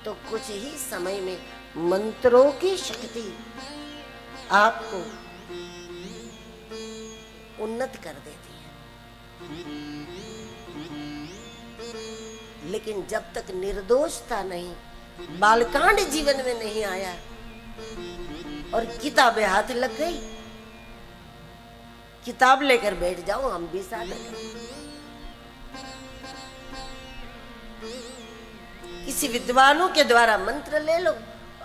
तो कुछ ही समय में मंत्रों की शक्ति आपको उन्नत कर देती है। लेकिन जब तक निर्दोषता नहीं, बालकांड जीवन में नहीं आया और किताबें हाथ लग गई, किताब लेकर बैठ जाओ, हम भी साधक हैं। किसी विद्वानों के द्वारा मंत्र ले लो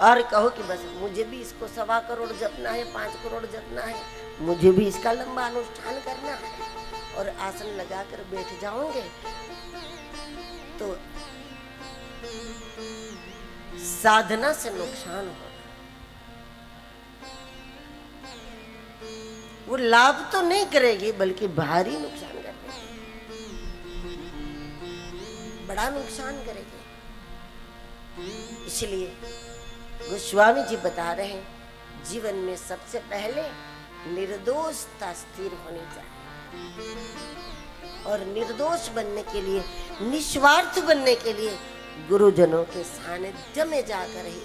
और कहो कि बस मुझे भी इसको 1.25 करोड़ जपना है, 5 करोड़ जपना है, मुझे भी इसका लंबा अनुष्ठान करना है, और आसन लगाकर बैठ जाओगे तो साधना से नुकसान होगा। वो लाभ तो नहीं करेगी बल्कि भारी नुकसान करेगी, बड़ा नुकसान करेगी। इसलिए गोस्वामी जी बता रहे हैं, जीवन में सबसे पहले निर्दोषता स्थिर होनी चाहिए, और निर्दोष बनने के लिए, निस्वार्थ बनने के लिए गुरुजनों के सानिध्य में जाकर ही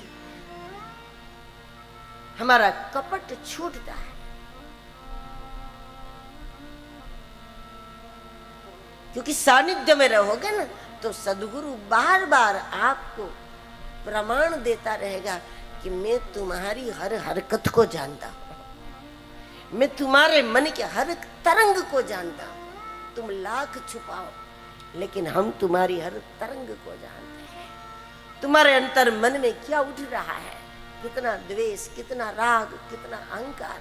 हमारा कपट छूटता है। क्योंकि सानिध्य में रहोगे ना तो सद्गुरु बार बार आपको प्रमाण देता रहेगा कि मैं तुम्हारी हर हरकत को जानता हूं, मैं तुम्हारे मन के हर तरंग को जानता हूं। तुम लाख छुपाओ लेकिन हम तुम्हारी हर तरंग को जानते हैं। तुम्हारे अंतर मन में क्या उठ रहा है, कितना द्वेष, कितना राग, कितना अहंकार,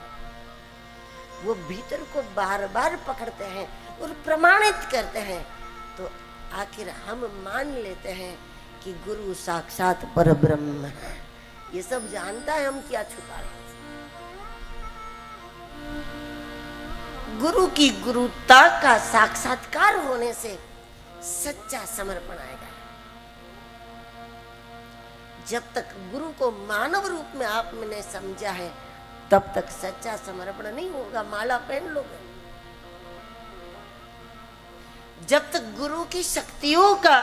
वो भीतर को बार बार पकड़ते हैं और प्रमाणित करते हैं। तो आखिर हम मान लेते हैं कि गुरु साक्षात परब्रह्म है, ये सब जानता है, हम क्या छुपा रहे हैं। गुरु की गुरुता का साक्षात्कार होने से सच्चा समर्पण आएगा। जब तक गुरु को मानव रूप में आपने समझा है तब तक सच्चा समर्पण नहीं होगा। माला पहन लोगे, जब तक गुरु की शक्तियों का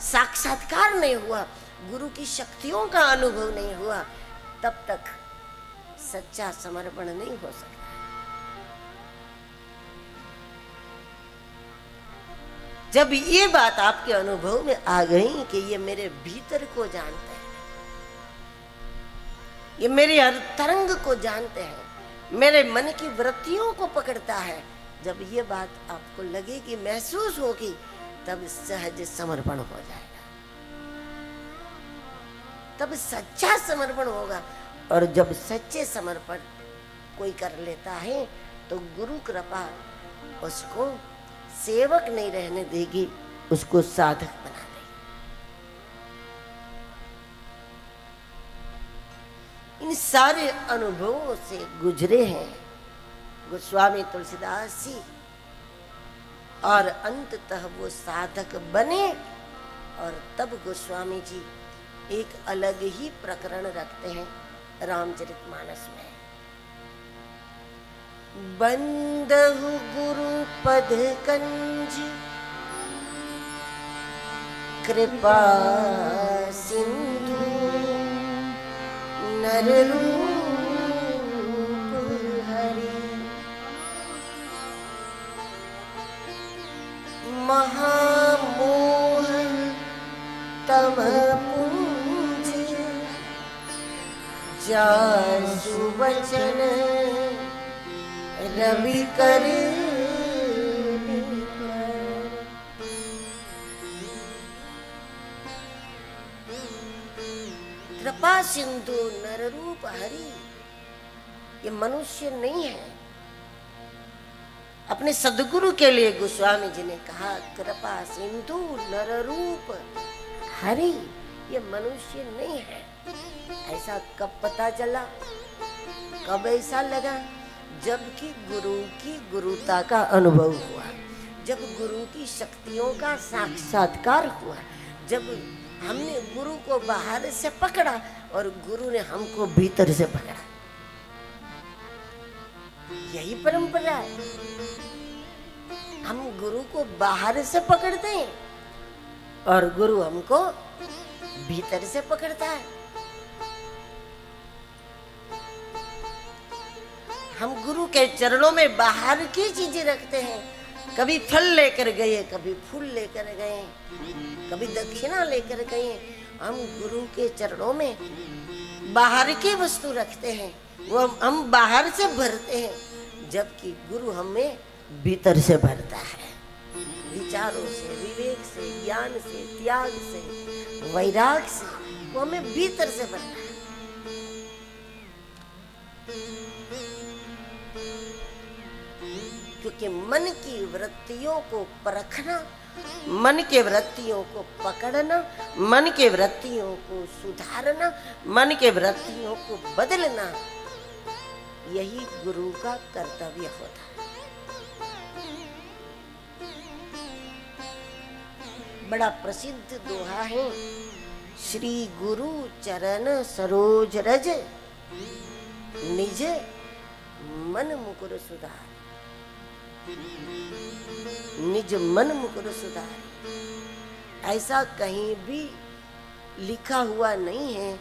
साक्षात्कार नहीं हुआ, गुरु की शक्तियों का अनुभव नहीं हुआ, तब तक सच्चा समर्पण नहीं हो सकता। जब ये बात आपके अनुभव में आ गई कि ये मेरे भीतर को जानते हैं, ये मेरी हर तरंग को जानते हैं, मेरे मन की वृत्तियों को पकड़ता है, जब ये बात आपको लगेगी, महसूस होगी, तब सहज समर्पण हो जाएगा, तब सच्चा समर्पण होगा। और जब सच्चे समर्पण कोई कर लेता है तो गुरु कृपा उसको सेवक नहीं रहने देगी, उसको साधक बना देगी। इन सारे अनुभवों से गुजरे हैं गोस्वामी तुलसीदास जी, और अंततः वो साधक बने। और तब गोस्वामी जी एक अलग ही प्रकरण रखते हैं रामचरितमानस में। बंदहु गुरु पद कंज कृपा सिंधु नर महामोह तम पुंज जासु वचन रवि कर। कृपा सिंधु नर रूप हरि, ये मनुष्य नहीं है। अपने सदगुरु के लिए गोस्वामी जी ने कहा कृपा सिंधु नर रूप हरि, ये मनुष्य नहीं है। ऐसा कब पता चला, कब ऐसा लगा? जबकि गुरु की गुरुता का अनुभव हुआ, जब गुरु की शक्तियों का साक्षात्कार हुआ, जब हमने गुरु को बाहर से पकड़ा और गुरु ने हमको भीतर से पकड़ा। यही परंपरा है। हम गुरु को बाहर से पकड़ते हैं और गुरु हमको भीतर से पकड़ता है। हम गुरु के चरणों में बाहर की चीजें रखते हैं, कभी फल लेकर गए, कभी फूल लेकर गए, कभी दक्षिणा लेकर गए। हम गुरु के चरणों में बाहर की वस्तु रखते हैं, वो हम बाहर से भरते हैं, जबकि गुरु हमें भीतर से भरता है, विचारों से, विवेक से, ज्ञान से, त्याग से, वैराग से। वो हमें भीतर से भरता है। क्योंकि मन की वृत्तियों को परखना, मन के वृत्तियों को पकड़ना, मन के वृत्तियों को सुधारना, मन के वृत्तियों को बदलना, यही गुरु का कर्तव्य होता है। बड़ा प्रसिद्ध दोहा है, श्री गुरु चरण सरोज रज, निज मन मुकुर सुधार। निज मन मुकुर सुधार। ऐसा कहीं भी लिखा हुआ नहीं है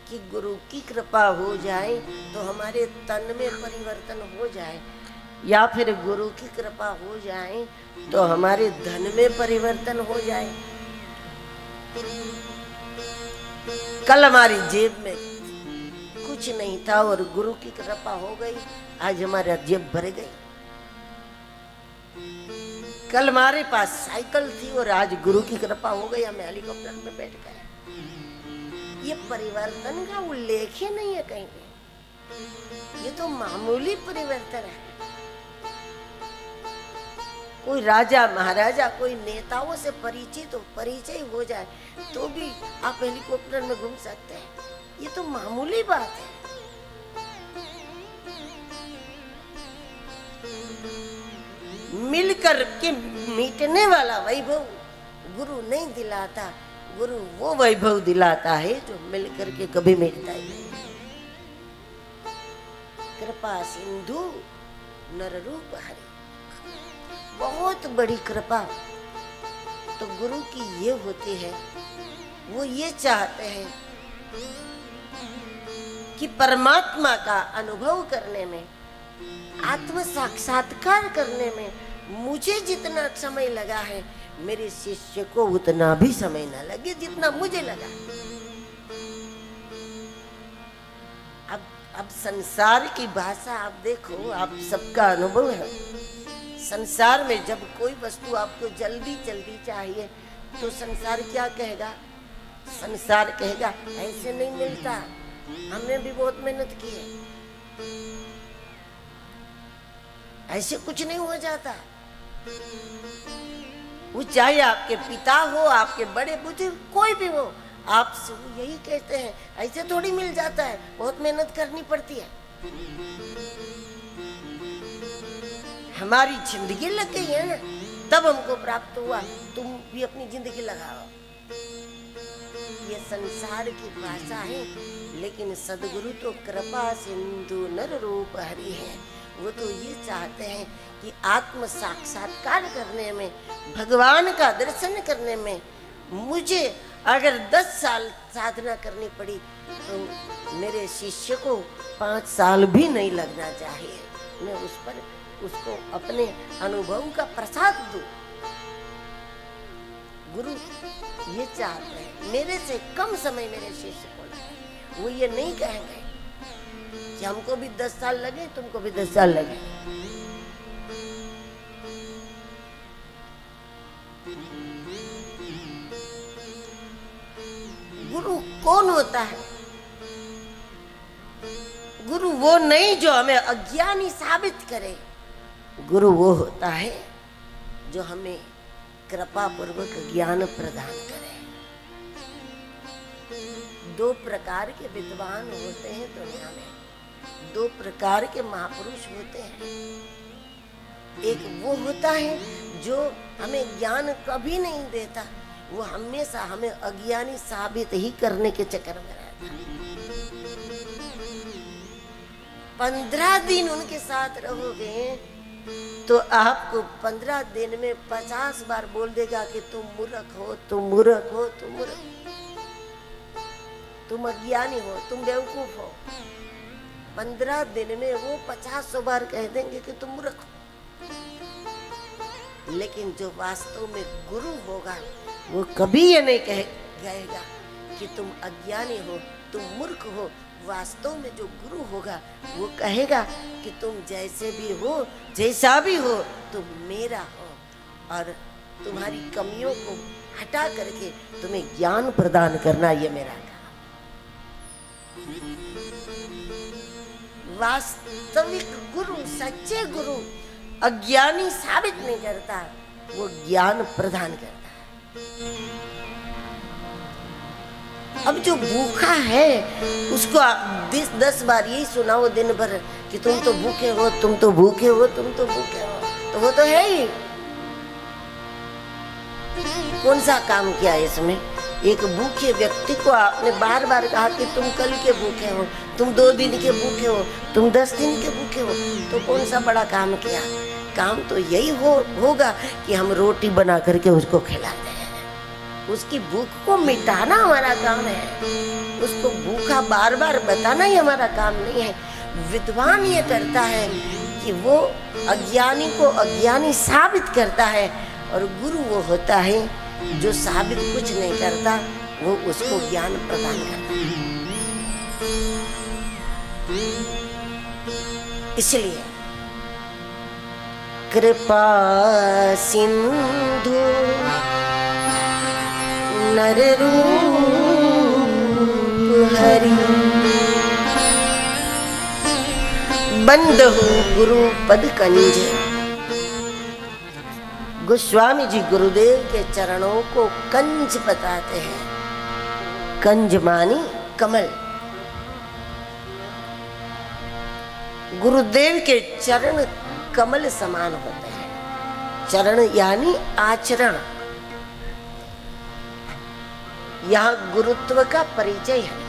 कि गुरु की कृपा हो जाए तो हमारे तन में परिवर्तन हो जाए, या फिर गुरु की कृपा हो जाए तो हमारे धन में परिवर्तन हो जाए। कल हमारी जेब में कुछ नहीं था और गुरु की कृपा हो गई, आज हमारा जेब भर गई। कल हमारे पास साइकिल थी और आज गुरु की कृपा हो गई, हम हेलीकॉप्टर में बैठ गए। ये परिवर्तन का उल्लेख ही नहीं है कहीं पे। ये तो मामूली परिवर्तन है। कोई राजा महाराजा, कोई नेताओं से परिचित हो, परिचय हो जाए तो भी आप हेलीकॉप्टर में घूम सकते हैं। ये तो मामूली बात है। मिलकर के मिटने वाला वैभव गुरु नहीं दिलाता। गुरु वो वैभव दिलाता है जो मिलकर के कभी मिटता ही नहीं। कृपा सिंधु नर रूप हरि, बहुत बड़ी कृपा तो गुरु की ये होती है। वो ये चाहते हैं कि परमात्मा का अनुभव करने में, आत्म साक्षात्कार करने में मुझे जितना समय लगा है, मेरे शिष्य को उतना भी समय ना लगे जितना मुझे लगा। अब संसार की भाषा आप देखो, आप सबका अनुभव है। संसार में जब कोई वस्तु आपको जल्दी जल्दी चाहिए तो संसार क्या कहेगा? संसार कहेगा ऐसे नहीं मिलता, हमने भी बहुत मेहनत की है, ऐसे कुछ नहीं हो जाता। वो चाहे आपके पिता हो, आपके बड़े बुजुर्ग, कोई भी हो, आपसे वो यही कहते हैं ऐसे थोड़ी मिल जाता है, बहुत मेहनत करनी पड़ती है। हमारी जिंदगी लग गई है ना, तब हमको प्राप्त हुआ, तुम भी अपनी जिंदगी लगाओ। ये संसार की भाषा है, लेकिन सदगुरु तो कृपा सिंधु नर रूप हरि है। वो तो ये चाहते हैं कि आत्म साक्षात्कार करने में, भगवान का दर्शन करने में मुझे अगर 10 साल साधना करनी पड़ी तो मेरे शिष्य को 5 साल भी नहीं लगना चाहिए। मैं उस पर उसको अपने अनुभव का प्रसाद दूं। गुरु ये चाहते हैं मेरे से कम समय मेरे शिष्य को लगे। वो ये नहीं कहेंगे कि हमको भी 10 साल लगे, तुमको भी 10 साल लगे। गुरु कौन होता है? गुरु वो नहीं जो हमें अज्ञानी साबित करे। गुरु वो होता है जो हमें कृपा पूर्वक ज्ञान प्रदान करे। 2 प्रकार के विद्वान होते हैं दुनिया में, 2 प्रकार के महापुरुष होते हैं। एक वो होता है जो हमें ज्ञान कभी नहीं देता, वो हमेशा हमें अज्ञानी साबित ही करने के चक्कर में रहता है। 15 दिन उनके साथ रहोगे तो आपको 15 दिन में 50 बार बोल देगा कि तुम मूर्ख हो, तुम मूर्ख हो, तुम मूर्ख। तुम अज्ञानी हो, तुम बेवकूफ हो। 15 दिन में वो 50 बार कह देंगे कि तुम मूर्ख हो। लेकिन जो वास्तव में गुरु होगा वो कभी ये नहीं कहेगा कि तुम अज्ञानी हो, तुम मूर्ख हो। वास्तव में जो गुरु होगा वो कहेगा कि तुम जैसे भी हो, जैसा भी हो, तुम मेरा हो और तुम्हारी कमियों को हटा करके तुम्हें ज्ञान प्रदान करना ये मेरा काम। वास्तविक गुरु, सच्चे गुरु अज्ञानी साबित नहीं करता, वो ज्ञान प्रदान करता है। अब जो भूखा है उसको 10 बार यही सुनाओ दिन भर कि तुम तो भूखे हो, तुम तो भूखे हो, तुम तो भूखे हो, तो वो तो है ही। कौन सा काम किया इसमें? एक भूखे व्यक्ति को आपने बार बार कहा कि तुम कल के भूखे हो, तुम 2 दिन के भूखे हो, तुम 10 दिन के भूखे हो, तो कौन सा बड़ा काम किया? काम तो यही होगा कि हम रोटी बना करके उसको खिलाते हैं। उसकी भूख को मिटाना हमारा काम है। उसको भूखा बार बार बताना ही हमारा काम नहीं है। विद्वान ये करता है कि वो अज्ञानी को अज्ञानी साबित करता है, और गुरु वो होता है जो साबित कुछ नहीं करता, वो उसको ज्ञान प्रदान करता है। इसलिए कृपा सिंधु नर रूप हरि, बंदहु गुरु पद कंज। गोस्वामी जी गुरुदेव के चरणों को कंज बताते हैं। कंज मानी कमल। गुरुदेव के चरण कमल समान होते हैं। चरण यानी आचरण। यह गुरुत्व का परिचय है।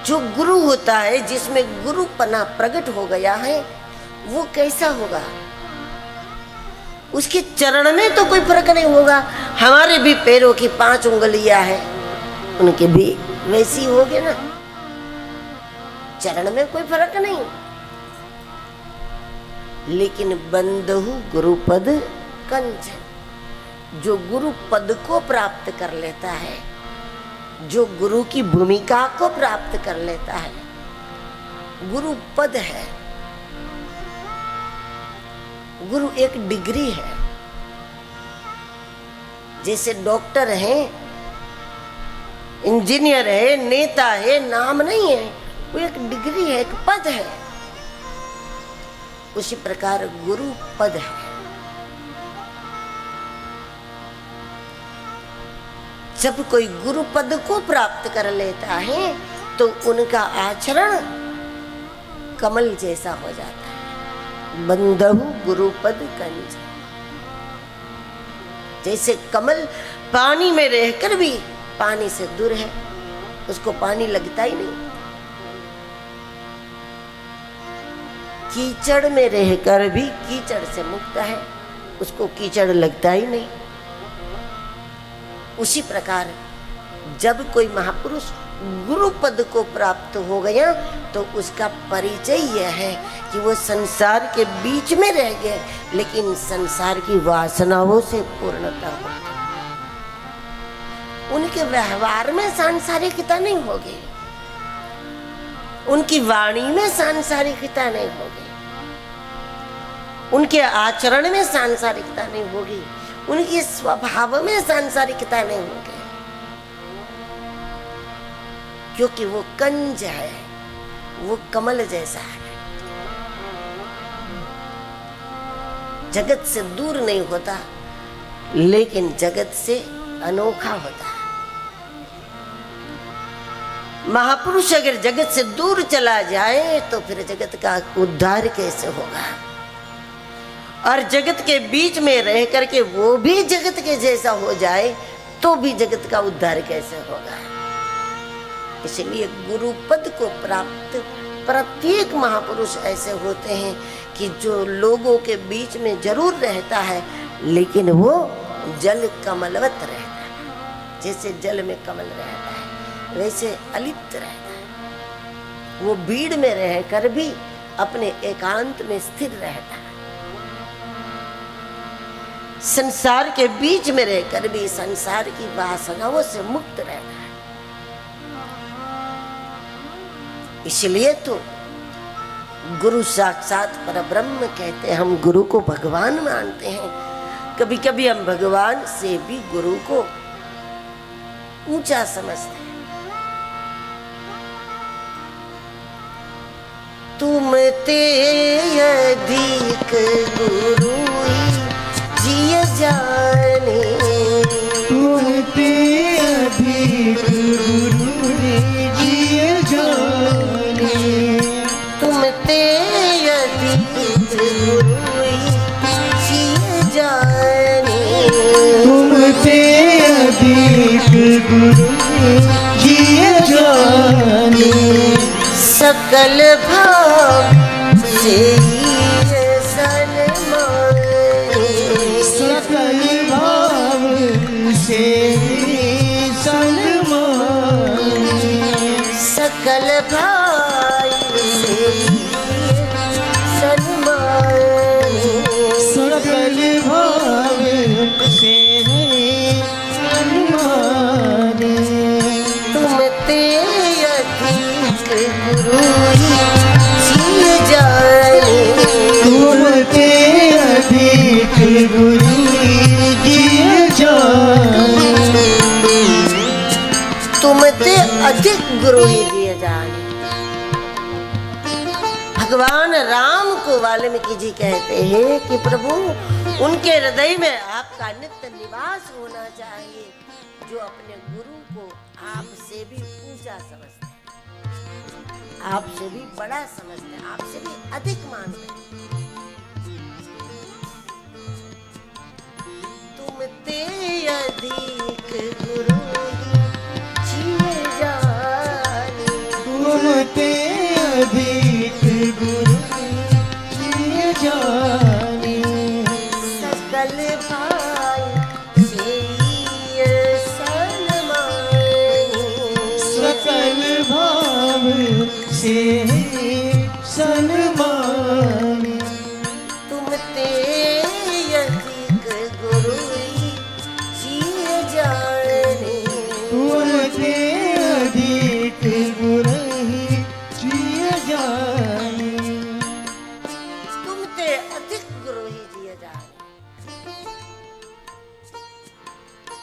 जो गुरु होता है, जिसमें गुरुपना प्रकट हो गया है, वो कैसा होगा? उसके चरण में तो कोई फर्क नहीं होगा। हमारे भी पैरों की 5 उंगलियां हैं, उनके भी वैसी होगे ना। चरण में कोई फर्क नहीं। लेकिन बंदहु गुरुपद कंज, जो गुरु पद को प्राप्त कर लेता है, जो गुरु की भूमिका को प्राप्त कर लेता है, गुरु पद है। गुरु एक डिग्री है। जैसे डॉक्टर है, इंजीनियर है, नेता है, नाम नहीं है, वो एक डिग्री है, एक पद है। उसी प्रकार गुरु पद है। जब कोई गुरु पद को प्राप्त कर लेता है तो उनका आचरण कमल जैसा हो जाता है। बंदहु गुरुपद कंज। जैसे कमल पानी में रहकर भी पानी से दूर है, उसको पानी लगता ही नहीं। कीचड़ में रहकर भी कीचड़ से मुक्त है, उसको कीचड़ लगता ही नहीं। उसी प्रकार जब कोई महापुरुष गुरु पद को प्राप्त हो गया तो उसका परिचय यह है कि वो संसार के बीच में रह गए, लेकिन संसार की वासनाओं से पूर्णता हो। उनके व्यवहार में सांसारिकता नहीं होगी, उनकी वाणी में सांसारिकता नहीं होगी, उनके आचरण में सांसारिकता नहीं होगी, उनके स्वभाव में सांसारिकता नहीं होगी, क्योंकि वो कंज है, वो कमल जैसा है। जगत से दूर नहीं होता, लेकिन जगत से अनोखा होता है। महापुरुष अगर जगत से दूर चला जाए तो फिर जगत का उद्धार कैसे होगा? और जगत के बीच में रह करके वो भी जगत के जैसा हो जाए तो भी जगत का उद्धार कैसे होगा? इसलिए गुरु पद को प्राप्त प्रत्येक महापुरुष ऐसे होते हैं कि जो लोगों के बीच में जरूर रहता है, लेकिन वो जल कमलवत रहता है। जैसे जल में कमल रहता है वैसे अलिप्त रहता है। वो भीड़ में रहकर भी अपने एकांत में स्थिर रहता है। संसार के बीच में रहकर भी संसार की वासनाओं से मुक्त रहता है। इसलिए तो गुरु साक्षात परब्रह्म कहते हैं। हम गुरु को भगवान मानते हैं। कभी कभी हम भगवान से भी गुरु को ऊंचा समझते हैं। तुम ते अधिक गुरु जिय जाने, तुम ते अधिक गुरु जिय जाने, तुम ते अधिक गुरु जिय जाने, तुम ते अधिक गुरु जिय जाने, सकल भाव से सन्माने, सकल भाव से सन्माने, सकल भाव से सन्माने, सकल भाव से सन्माने, तुम ते अधिक गुरु जिय जाने, तुम ते अधिक गुरु जिय जाने, तुम ते अधिक गुरु ही दिए जाने। भगवान राम को वाल्मीकि जी कहते हैं कि प्रभु उनके हृदय में आपका नित्य निवास होना चाहिए, जो अपने गुरु को आपसे भी ऊंचा समझते हैं, आपसे भी बड़ा समझते हैं, आपसे भी अधिक मानते हैं। तुम ते अधिक गुरु जिय जाने, तुम ते अधिक गुरु जिय जाने, सकल भाई से सन्माने, सकल भाव से सन्माने, तुम ते अधिक गुरु जिय जाने, तुम ते अधिक गुरु जिय जाने, तुम ते अधिक गुरु ही जिय जाने।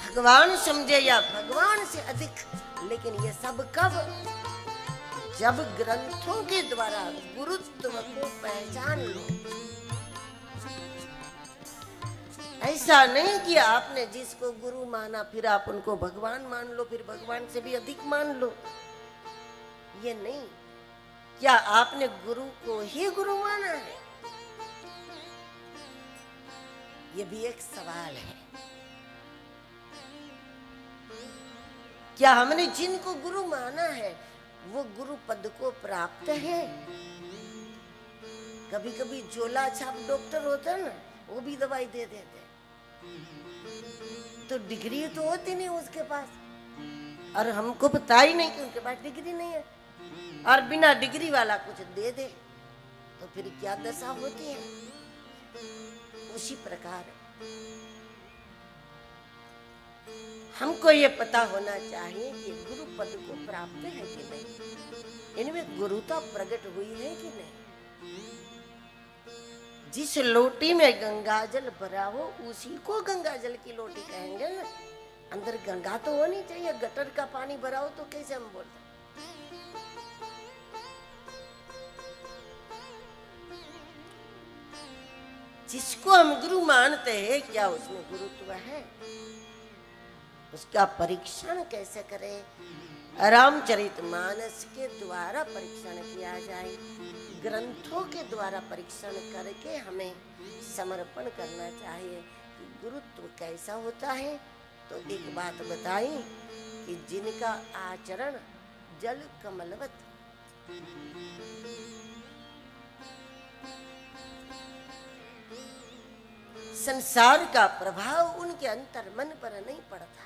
भगवान समझे या भगवान से अधिक, लेकिन ये सब कब? जब ग्रंथों के द्वारा गुरुत्व को पहचान लो। ऐसा नहीं कि आपने जिसको गुरु माना फिर आप उनको भगवान मान लो, फिर भगवान से भी अधिक मान लो। ये नहीं। क्या आपने गुरु को ही गुरु माना है? ये भी एक सवाल है। क्या हमने जिनको गुरु माना है वो गुरु पद को प्राप्त है? कभी कभी झोला छाप डॉक्टर होता है ना, वो भी दवाई दे देते, तो डिग्री तो होती नहीं उसके पास, और हमको पता ही नहीं कि उनके पास डिग्री नहीं है, और बिना डिग्री वाला कुछ दे दे तो फिर क्या दशा होती है। उसी प्रकार हमको ये पता होना चाहिए कि गुरु पद को प्राप्त है कि नहीं, इनमें गुरुता प्रकट हुई है कि नहीं। जिस लोटी में गंगाजल भरा हो उसी को गंगाजल की लोटी कहेंगे ना। अंदर गंगा तो होनी चाहिए, गटर का पानी भरा हो तो कैसे हम बोलते। जिसको हम गुरु मानते हैं क्या उसमें गुरुत्व है? उसका परीक्षण कैसे करें? रामचरितमानस के द्वारा परीक्षण किया जाए, ग्रंथों के द्वारा परीक्षण करके हमें समर्पण करना चाहिए कि गुरुत्व कैसा होता है। तो एक बात बताई कि जिनका आचरण जल कमलवत, संसार का प्रभाव उनके अंतर मन पर नहीं पड़ता।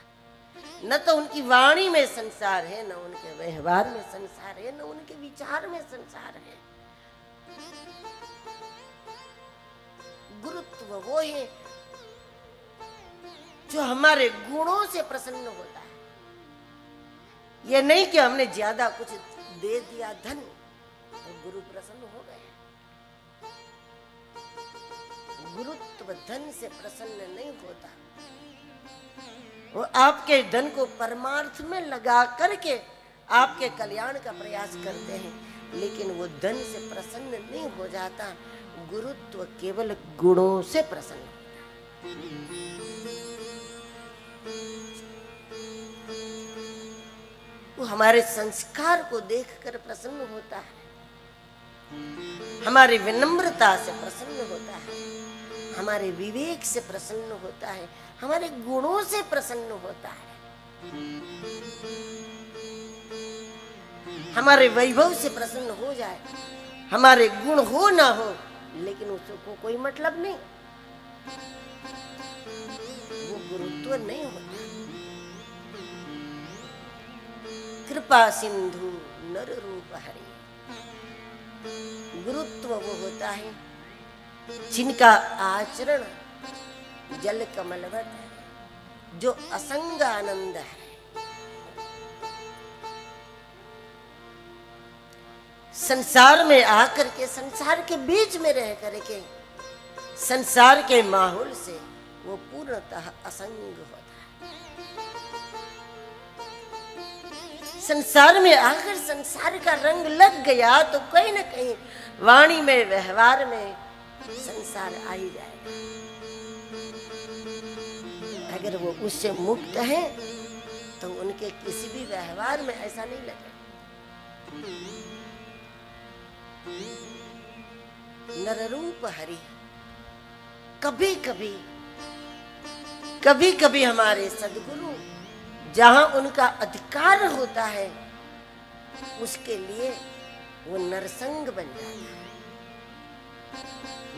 न तो उनकी वाणी में संसार है, न उनके व्यवहार में संसार है, न उनके विचार में संसार है। गुरुत्व वो है जो हमारे गुणों से प्रसन्न होता है। ये नहीं कि हमने ज्यादा कुछ दे दिया धन तो गुरु प्रसन्न हो गए। गुरुत्व धन से प्रसन्न नहीं होता। वो आपके धन को परमार्थ में लगा करके आपके कल्याण का प्रयास करते हैं, लेकिन वो धन से प्रसन्न नहीं हो जाता। गुरुत्व केवल गुणों से प्रसन्न होता है। वो हमारे संस्कार को देखकर प्रसन्न होता है, हमारी विनम्रता से प्रसन्न होता है, हमारे विवेक से प्रसन्न होता है, हमारे गुणों से प्रसन्न होता है, हमारे वैभव से प्रसन्न हो जाए। हमारे गुण हो ना हो लेकिन उसको कोई मतलब नहीं, वो गुरुत्व नहीं होता। कृपा सिंधु नर रूप हरि, गुरुत्व वो होता है जिनका आचरण जल कमलवत है, जो असंग आनंद है। संसार में आकर के, संसार के बीच में रह करके, संसार के माहौल से वो पूर्णतः असंग होता है। संसार में आकर संसार का रंग लग गया तो कहीं न कहीं वाणी में, व्यवहार में संसार आ ही जाएगा। अगर वो उससे मुक्त है तो उनके किसी भी व्यवहार में ऐसा नहीं लगेगा। नररूप हरि, कभी कभी हमारे सद्गुरु जहां उनका अधिकार होता है उसके लिए वो नरसंग बन जाता है।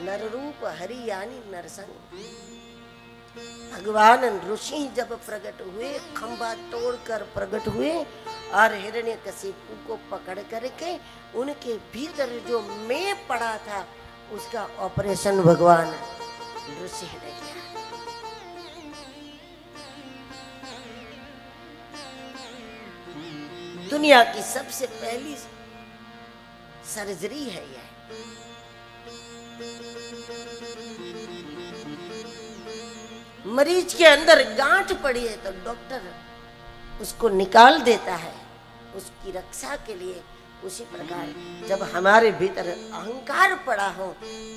नररूप हरि यानी नरसंग। भगवान ऋषि जब प्रकट हुए, खंभा तोड़कर प्रकट हुए और हिरण्यकशिपु को पकड़ करके उनके भीतर जो मैं पड़ा था उसका ऑपरेशन भगवान ऋषि ने किया। दुनिया की सबसे पहली सर्जरी है यह। मरीज के अंदर गांठ पड़ी है तो डॉक्टर उसको निकाल देता है उसकी रक्षा के लिए। उसी प्रकार जब हमारे भीतर अहंकार पड़ा हो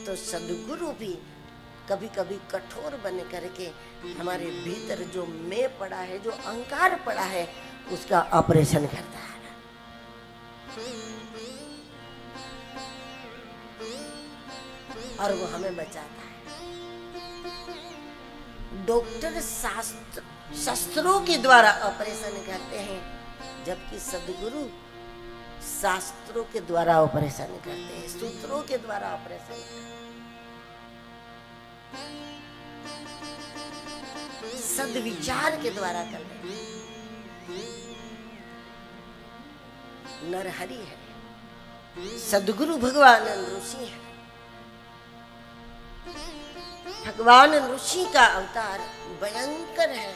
तो सद्गुरु भी कभी कभी कठोर बन करके हमारे भीतर जो मैं पड़ा है, जो अहंकार पड़ा है, उसका ऑपरेशन करता है। और वो हमें बचाता है। डॉक्टर शस्त्रों के द्वारा ऑपरेशन करते हैं, जबकि सद्गुरु शास्त्रों के द्वारा ऑपरेशन करते हैं, सूत्रों के द्वारा ऑपरेशन करते हैं। सद्विचार के द्वारा करते हैं। नरहरि है, सद्गुरु भगवान ऋषि है। भगवान ऋषि का अवतार भयंकर है।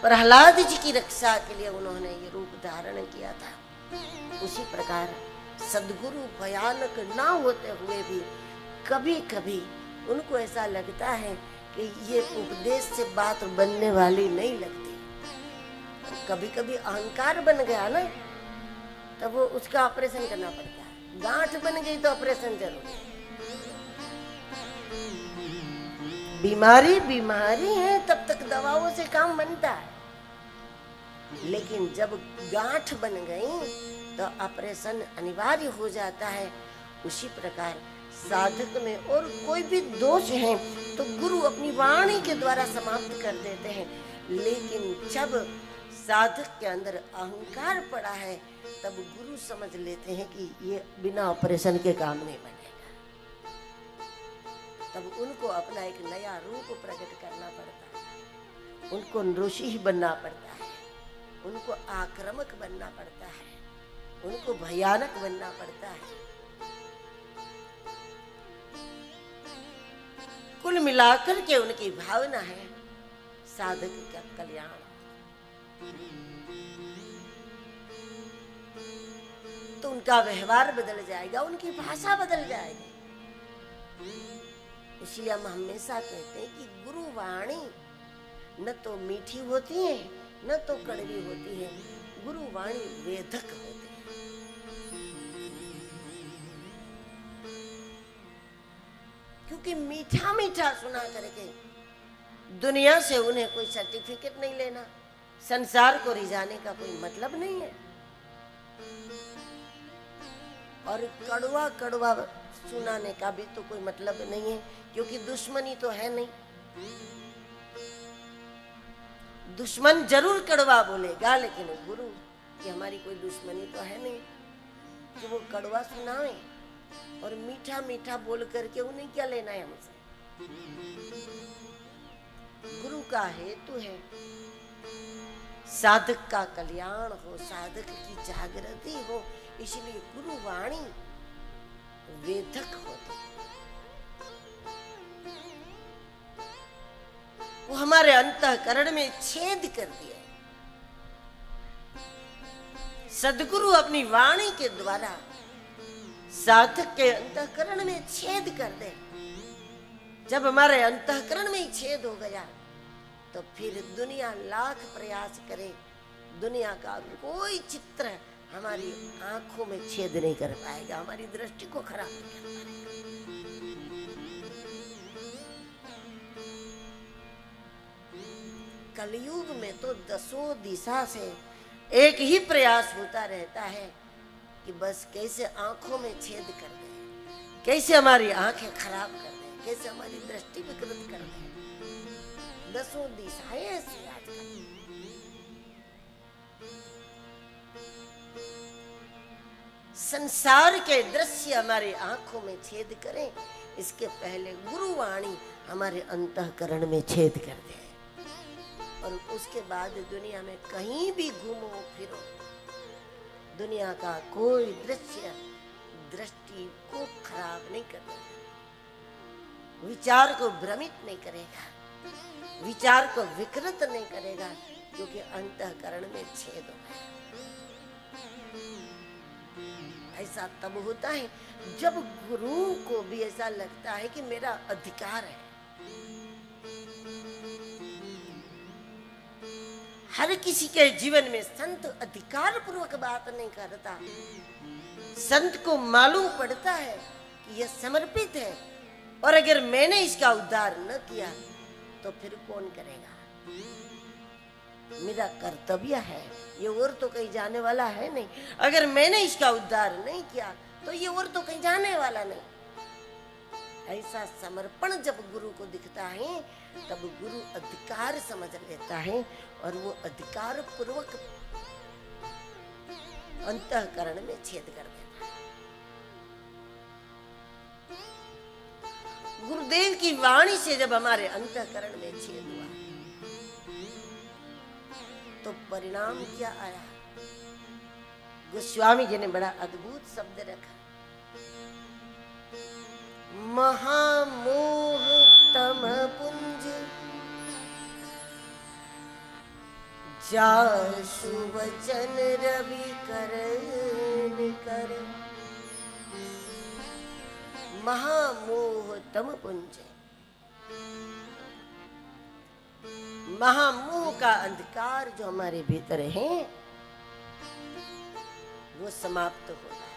प्रहलाद जी की रक्षा के लिए उन्होंने ये रूप धारण किया था। उसी प्रकार सद्गुरु भयानक ना होते हुए भी कभी कभी उनको ऐसा लगता है कि ये उपदेश से बात बनने वाली नहीं लगती। कभी कभी अहंकार बन गया ना तब वो उसका ऑपरेशन करना पड़ता है। गांठ बन गई तो ऑपरेशन जरूरी है। बीमारी है तब तक दवाओं से काम बनता है, लेकिन जब गांठ बन गई तो ऑपरेशन अनिवार्य हो जाता है। उसी प्रकार साधक में और कोई भी दोष है तो गुरु अपनी वाणी के द्वारा समाप्त कर देते हैं, लेकिन जब साधक के अंदर अहंकार पड़ा है तब गुरु समझ लेते हैं कि ये बिना ऑपरेशन के काम नहीं बनेगा। तब उनको अपना एक नया रूप प्रकट करना पड़ता है, उनको ऋषि बनना पड़ता है, उनको आक्रामक बनना पड़ता है, उनको भयानक बनना पड़ता है। कुल मिलाकर के उनकी भावना है साधक का कल्याण। तो उनका व्यवहार बदल जाएगा, उनकी भाषा बदल जाएगी। इसलिए हम हमेशा कहते हैं कि गुरु वाणी न तो मीठी होती है न तो कड़वी होती है, गुरु वाणी वेदक होती है। क्योंकि मीठा मीठा सुना करके दुनिया से उन्हें कोई सर्टिफिकेट नहीं लेना, संसार को रिझाने का कोई मतलब नहीं है। और कड़वा कड़वा सुनाने का भी तो कोई मतलब नहीं है, क्योंकि दुश्मनी तो है नहीं। दुश्मन जरूर कड़वा बोलेगा, लेकिन गुरु की हमारी कोई दुश्मनी तो है नहीं कि वो कड़वा सुनावे। और मीठा मीठा बोल करके उन्हें क्या लेना है हमसे। गुरु का हेतु है साधक का कल्याण हो, साधक की जागृति हो, इसलिए गुरु वाणी वेदक होती है। वो हमारे अंतःकरण में छेद कर दिया। सदगुरु अपनी वाणी के द्वारा साधक के अंतःकरण में छेद कर दे। जब हमारे अंतःकरण में ही छेद हो गया तो फिर दुनिया लाख प्रयास करे, दुनिया का कोई चित्र हमारी आंखों में छेद नहीं कर पाएगा, हमारी दृष्टि को खराब नहीं कर पाएगा। कलयुग में तो दसों दिशा से एक ही प्रयास होता रहता है कि बस कैसे आंखों में छेद कर दे, कैसे हमारी आंखें खराब कर दे, कैसे हमारी दृष्टि विकृत कर दे। दसों दिशाएं ऐसी आजकल। संसार के दृश्य हमारे आंखों में छेद करें, इसके पहले गुरुवाणी हमारे अंतःकरण में छेद कर दे। और उसके बाद दुनिया में कहीं भी घूमो फिरो, दुनिया का कोई दृश्य दृष्टि को खराब नहीं करेगा, विचार को भ्रमित नहीं करेगा, विचार को विकृत नहीं करेगा, क्योंकि अंतःकरण में छेद हो गया। ऐसा तब होता है जब गुरु को भी ऐसा लगता है कि मेरा अधिकार है। हर किसी के जीवन में संत अधिकार पूर्वक बात नहीं करता। संत को मालूम पड़ता है कि यह समर्पित है, और अगर मैंने इसका उद्धार न किया तो फिर कौन करेगा। मेरा कर्तव्य है, ये और तो कहीं जाने वाला है नहीं। अगर मैंने इसका उद्धार नहीं किया तो ये और तो कहीं जाने वाला नहीं। ऐसा समर्पण जब गुरु को दिखता है तब गुरु अधिकार समझ लेता है, और वो अधिकार पूर्वक अंतःकरण में छेद कर देता है। गुरुदेव की वाणी से जब हमारे अंतःकरण में छेद हुआ तो परिणाम क्या आया। गोस्वामी जी ने बड़ा अद्भुत शब्द रखा, महामोह तम पुंज जासु वचन रवि करन कर। महामोह तम पुंज, महामोह का अंधकार जो हमारे भीतर है वो समाप्त हो जाता है।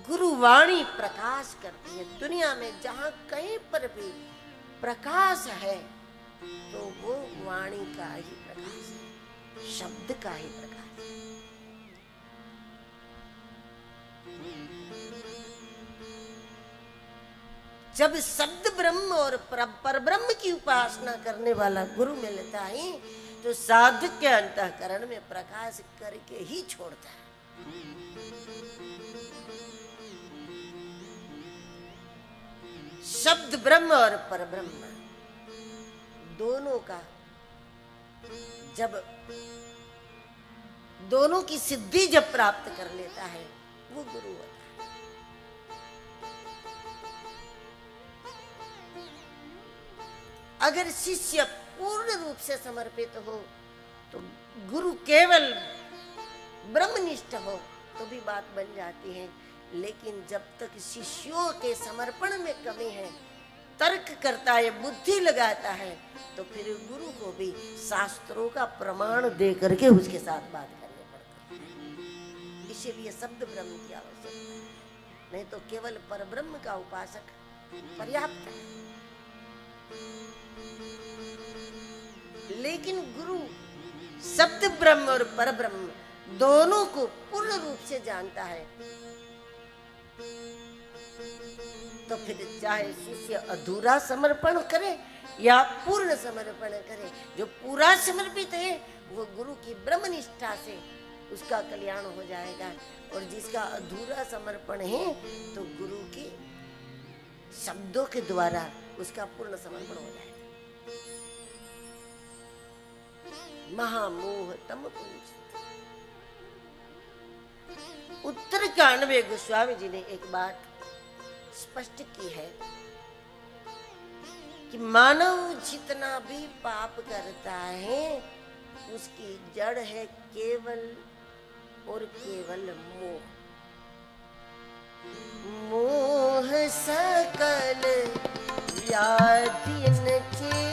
गुरुवाणी प्रकाश करती है। दुनिया में जहां कहीं पर भी प्रकाश है तो वो वाणी का ही प्रकाश है, शब्द का ही प्रकाश है। जब शब्द ब्रह्म और पर ब्रह्म की उपासना करने वाला गुरु मिलता है तो साधक के अंतःकरण में प्रकाश करके ही छोड़ता है। शब्द ब्रह्म और परब्रह्म दोनों का जब दोनों की सिद्धि जब प्राप्त कर लेता है वो गुरु होता है। अगर शिष्य पूर्ण रूप से समर्पित हो तो गुरु केवल ब्रह्मनिष्ठ हो तो भी बात बन जाती है। लेकिन जब तक शिष्यों के समर्पण में कमी है, तर्क करता है, बुद्धि लगाता है, तो फिर गुरु को भी शास्त्रों का प्रमाण दे करके उसके साथ बात करनी पड़ती है। इसीलिए शब्द ब्रह्म की आवश्यकता है, नहीं तो केवल परब्रह्म का उपासक पर्याप्त है। लेकिन गुरु शब्द ब्रह्म और परब्रह्म दोनों को पूर्ण रूप से जानता है, तो फिर चाहे शिष्य अधूरा समर्पण करे या पूर्ण समर्पण करे, जो पूरा समर्पित है वो गुरु की ब्रह्मनिष्ठा से उसका कल्याण हो जाएगा, और जिसका अधूरा समर्पण है तो गुरु के शब्दों के द्वारा उसका पूर्ण समर्पण हो जाएगा। महामोह तम पुंज। उत्तरकांड में गोस्वामी जी ने एक बात स्पष्ट की है कि मानव जितना भी पाप करता है उसकी जड़ है केवल और केवल मोह। मोह सकल व्याधिन के